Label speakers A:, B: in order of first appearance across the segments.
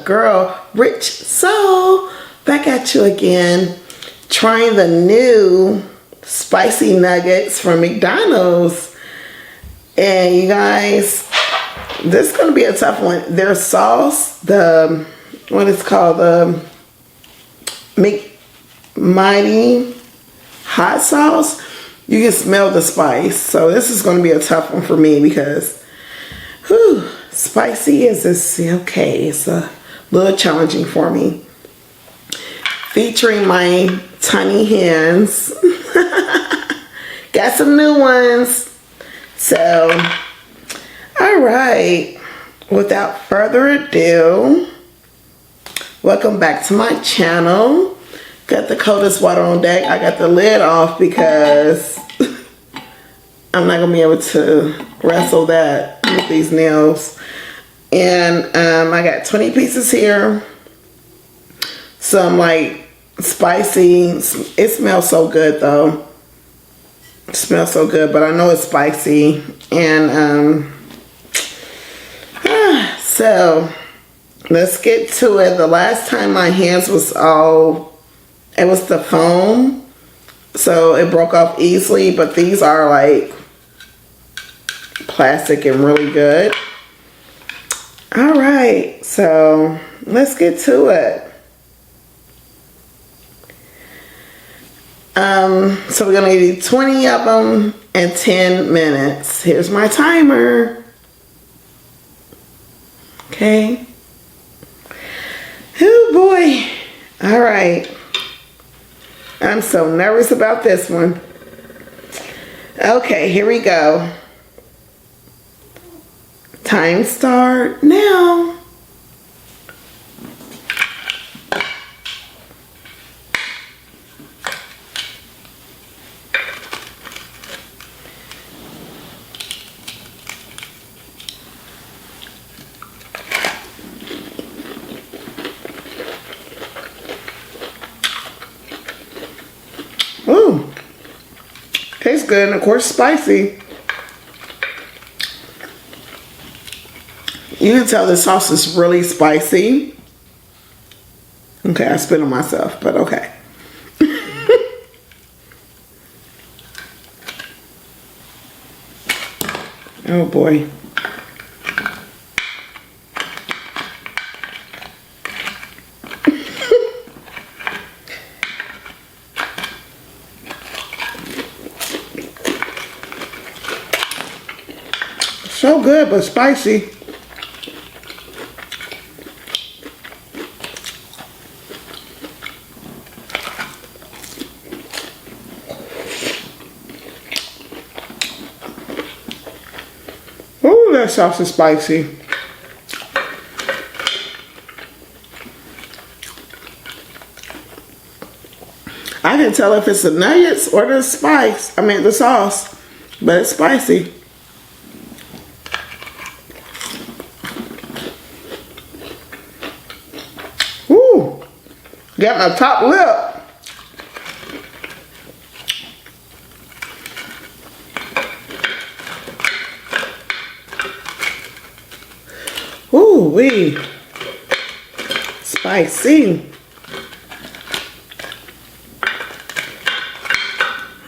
A: girl, Rich Soul, back at you again, trying the new spicy nuggets from McDonald's. And you guys, this is going to be a tough one. Their sauce, what is called the McMighty hot sauce, you can smell the spice. So this is going to be a tough one for me because spicy is just okay. It's a little challenging for me. Featuring my tiny hands. Got some new ones. So, all right. Without further ado, welcome back to my channel. Got the coldest water on deck. I got the lid off because I'm not gonna be able to wrestle that with these nails. And I got 20 pieces here. Some like spicy. It smells so good though. It smells so good, but I know it's spicy. And so let's get to it. The last time my hands was it was the foam, so it broke off easily, but these are like plastic and really good. All right, so let's get to it. So we're gonna do 20 of them in 10 minutes. Here's my timer. Okay. Oh boy. All right. I'm so nervous about this one. Okay, here we go. Time start now. Ooh, tastes good, and of course spicy. You can tell the sauce is really spicy. Okay, I spit on myself, but okay. Oh boy. So good, but spicy. Ooh, that sauce is spicy. I can tell if it's the nuggets or the spice. I mean the sauce, but it's spicy. Ooh, got my top lip. Ooh wee, spicy.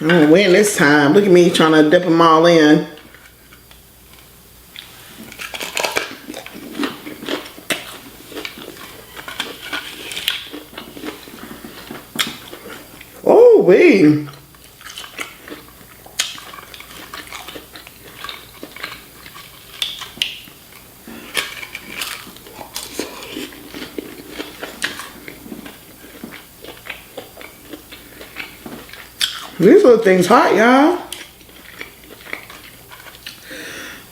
A: I'm gonna win this time. Look at me trying to dip them all in. Oh wee. These little things hot, y'all.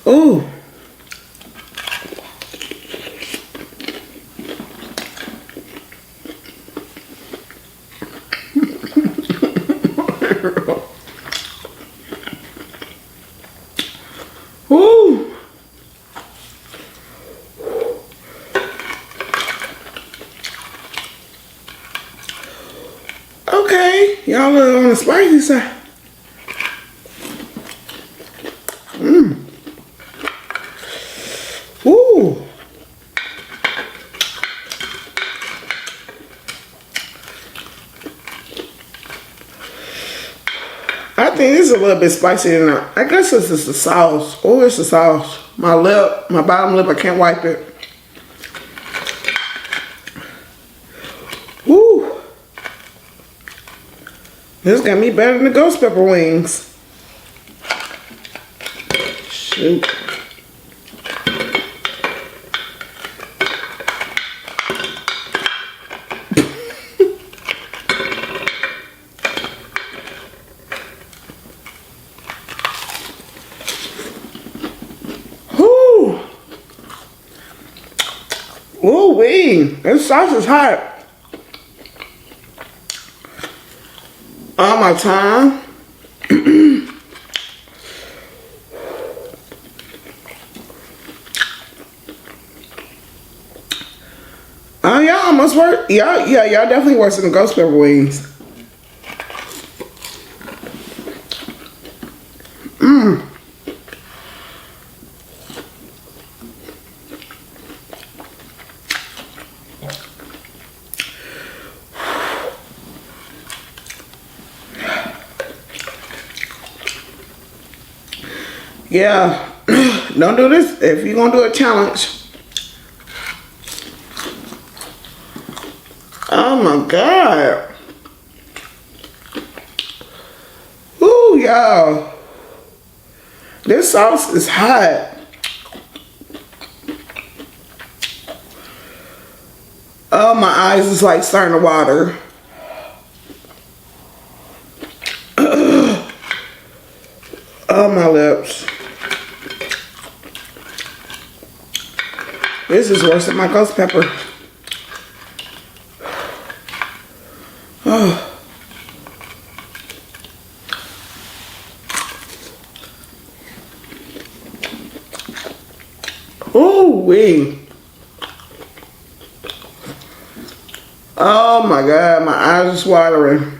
A: Ooh. Ooh. Okay, y'all are on the spicy side. Ooh. think this is a little bit spicy than that. I guess this is the sauce. Oh, it's the sauce. My lip, my bottom lip, I can't wipe it. Woo! This got me better than the ghost pepper wings. Shoot. Ooh wee, this sauce is hot. On my tongue. Oh, y'all almost work. Y'all definitely worse than the ghost pepper wings. Yeah, don't do this if you're gonna do a challenge. Oh my God. Ooh, y'all. This sauce is hot. Oh, my eyes is like starting to water. Oh, my lips. This is worse than my ghost pepper. Oh. Ooh wee. Oh my God, my eyes are watering.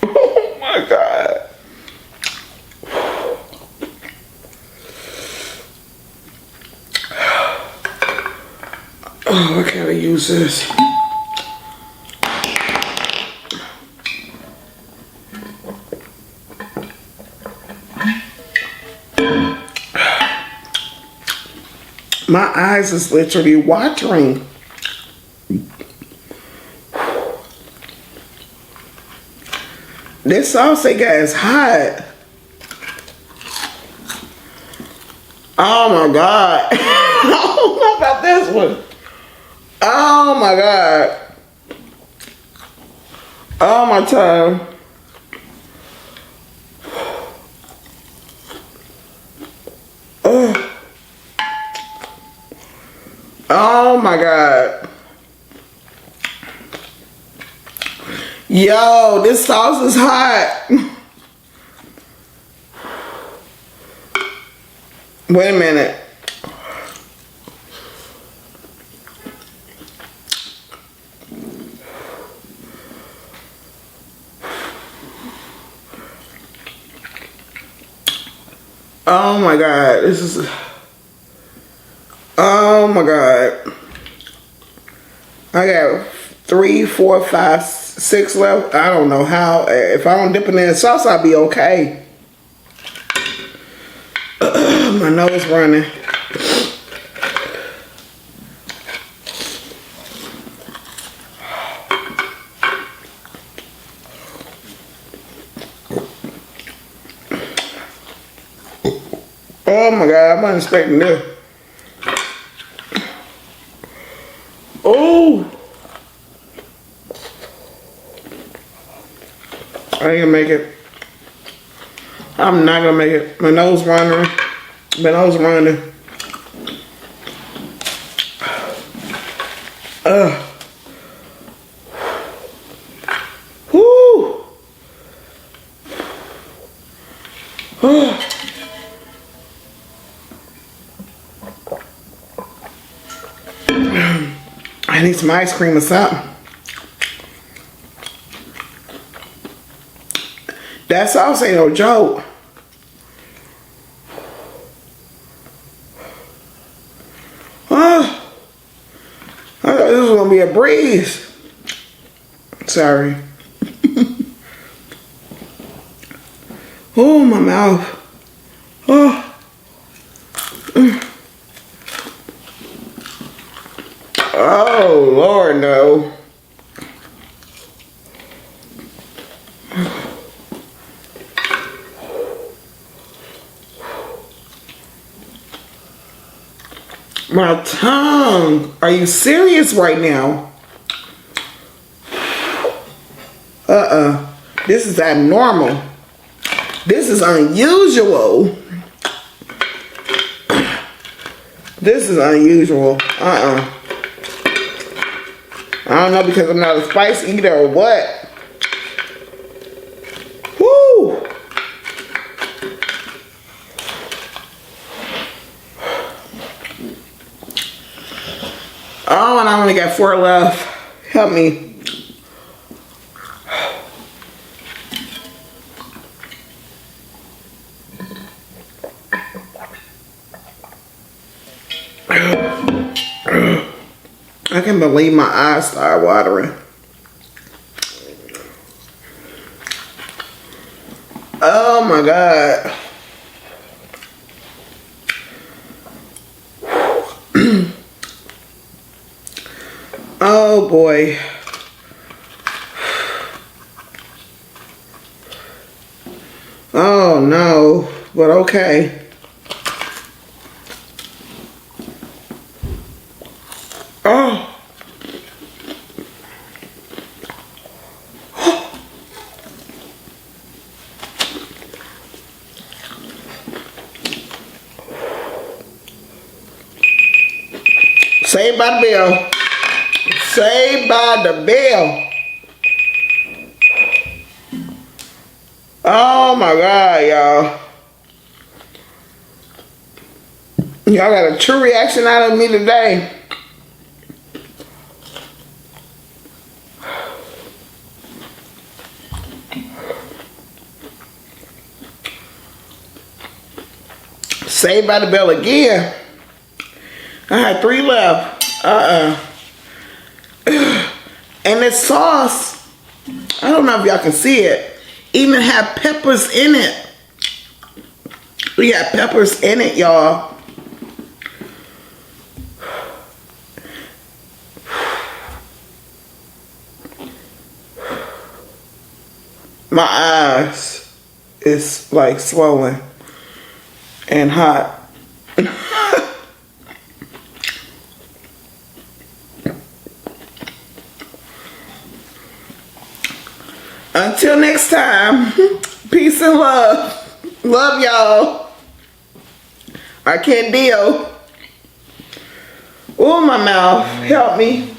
A: Oh my God. Oh, I gotta use this. My eyes is literally watering. This sauce they got is hot. Oh my God. I don't know about this one. Oh my God. Oh my tongue. Oh. Oh my God. Yo, this sauce is hot. Wait a minute. Oh my God, this is, oh my God. I got 3, 4, 5, 6 left. I don't know how. If I don't dip it in the sauce, I'll be okay. My nose running. Oh my God, I'm not expecting this. Oh, I ain't gonna make it. I'm not gonna make it. My nose running. My nose running. Whoo. I need some ice cream or something. That sauce ain't no joke. I thought this was gonna be a breeze. Sorry. Oh, my mouth. Oh. Oh, Lord, no. My tongue. Are you serious right now? This is abnormal. This is unusual. This is unusual. I don't know because I'm not a spice eater or what. Woo! Oh, and I only got 4 left. Help me. I can't believe my eyes start watering. Oh my God. Oh boy. Oh no, but okay. Oh. Saved by the bell. Saved by the bell. Oh my God, y'all. Y'all got a true reaction out of me today. Saved by the bell again. I had 3 left. And this sauce, I don't know if y'all can see it, even have peppers in it. We got peppers in it, y'all. My eyes is like swollen and hot. Until next time, peace and love. Love y'all. I can't deal. Oh, my mouth. Help me.